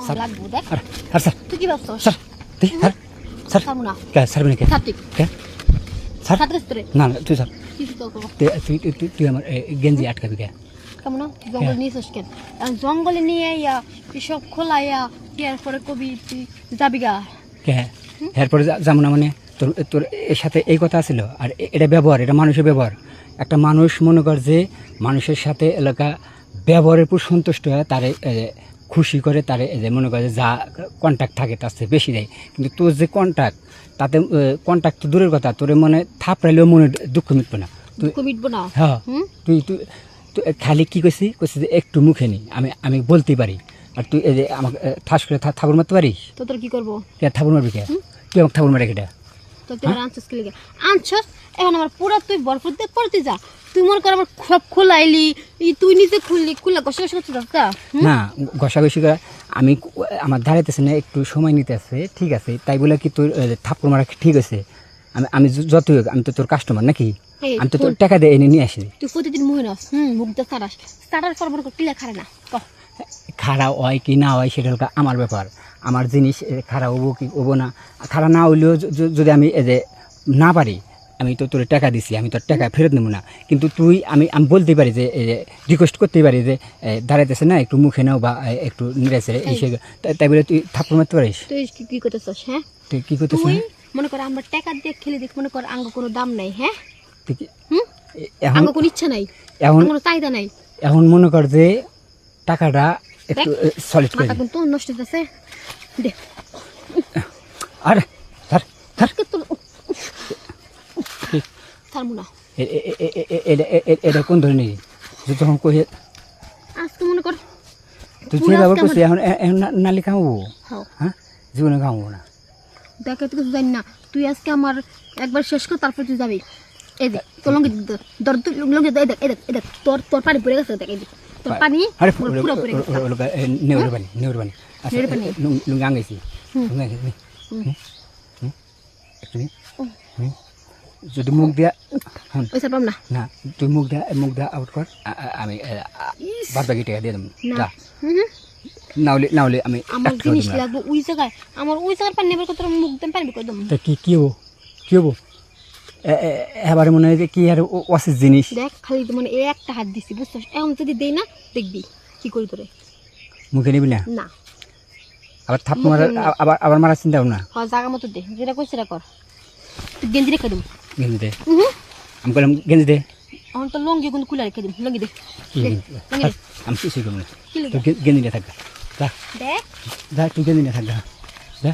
sir লাগবো দেখ আর sir তুই কি ভাবছস স্যার স্যার স্যার থামু না কে স্যার বনে কে ছাত্রিক কে স্যার ছাত্রস্তরে না না তুই স্যার কিছু তো করবো তুই আমার গেঞ্জি আটকাবি কে কেমন জঙ্গল নিয়েছিস কেন জঙ্গলে নিয়ে আইয়া এসব খোলাইয়া ইয়ার পরে কবি তুই যাবি গা কে এরপরে যেমন মানে তোর তোর এর সাথে এই কথা ছিল আর এটা ব্যবহার এটা মানুষের ব্যবহার একটা মানুষ মনে কর যে মানুষের সাথে এলাকা ব্যবহারের উপর সন্তুষ্ট হয় তারে খুশি করে তারে যে মনে করে যা কন্ট্যাক্ট থাকে তার চেয়ে বেশি দেয় কিন্তু তোর যে কন্ট্যাক্ট তাতে কন্ট্যাক্ট তো দূরের কথা তোর মনে থাপড়াইলেও মনে দুঃখ মিটবে না তুই মিটবো না হ্যাঁ তুই তুই তুই খালি কী কইছি যে একটু মুখে নি আমি বলতে পারি আর তুই এই যে আমাকে ঠাস করে থাপড় মারতে পারিস তো তোর কি করবো কে থাপড় মারবি কে তুই আমাকে থাপড় মারে কেটা তো তুই আনছস কি লেগে আনছস এখন আমার পুরা তুই বরফ দিয়ে পড়তে যা তুই মনে কর আমার সব খোলাইলি তুই নিজে খুললা কষ্ট কষ্ট করছিস তা না ঘষাঘষি করে আমি আমার দাঁড়াইতেছে না একটু সময় নিতে আছে ঠিক আছে তাই বলে কি তোর থাপ্পড় মারা ঠিক আছে আমি যতই হোক আমি তো তোর কাস্টমার নাকি আমি তো তোর টাকা দিয়ে এনে নিয়ে আসি তুই প্রতিদিন মুহে নাস মুখ দিয়ে সারাস সারার পর মনে কর কিলা খারে না খারাপ হয় কি না হয় সেটা হলো আমার ব্যাপার আমার জিনিস খারাপ হবো কি হবো না খারাপ না হইলেও যদি আমি না পারি আমি তো তোর টাকা দিছি আমি তোর টাকা ফেরত নেবো না কিন্তু তুই আমি বলতে পারি যে রিকোয়েস্ট করতে পারি যে দাঁড়াইতেছে না একটু মুখে নাও বা একটু নিরাছে এসে তাই বলে তুই থাপ্পড় মারতে পারিস তুই কি করতেছিস হ্যাঁ তুই কি করতেছিস তুই মনে কর আমরা টাকা দিয়ে খেলে দেখ মনে কর আঙ্গ কোনো দাম নাই হ্যাঁ তুই এখন আঙ্গ কোনো ইচ্ছা নাই এখন কোনো চাহিদা নাই এখন মনে কর যে টাকাটা একটু সলিড করে মাথা কিন্তু নষ্ট হইতাছে দে আরে স্যার স্যার থামু না এটা কোন ধরনের যখন কই আজকে মনে কর তুই যে ব্যবহার করছিস এখন নালি খাওয়াবো হ্যাঁ জীবনে খাওয়াবো না দেখে তুই কিছু জানি না তুই আজকে আমার একবার শেষ কর তারপর তুই যাবি এই দেখ তোর লঙ্গি দর লঙ্গি এই দেখ তোর তোর পানি পড়ে গেছে দেখ এই দেখ তোর পানি পুরো পড়ে গেছে নেউর পানি লুঙ্গি আঙ্গাইছি যদি মুখ দিয়া পয়সা পাম না না তুই মুখ দিয়া আউট কর আমি বাদ বাকি টাকা দিয়ে দেবো নাহলে আমি আমার জিনিস লাগবে ওই জায়গায় আমার ওই জায়গার পানি নেবার কথা মুখ দেন পানি করে দেবো তা কি হবো এবারে মনে হয় যে কি আর অসিস জিনিস দেখ খালি মানে একটা হাত দিছি বুঝছিস এখন যদি দেই না দেখবি কি করি তোরে মুখে নিবি না না আবার থাপ মারা আবার মারা চিন্তা না হ্যাঁ জায়গা মতো দে যেটা কই সেটা কর তুই গেঞ্জি রেখে দেবো গেঞ্জি দে আমি বললাম গেঞ্জি দে এখন তো লঙ্গি কিন্তু খুলে রেখে দেবো লঙ্গি দে আমি কিছুই করবো না গেঞ্জি নিয়ে থাকবে যা দেখ যা তুই গেঞ্জি নিয়ে থাকবে যা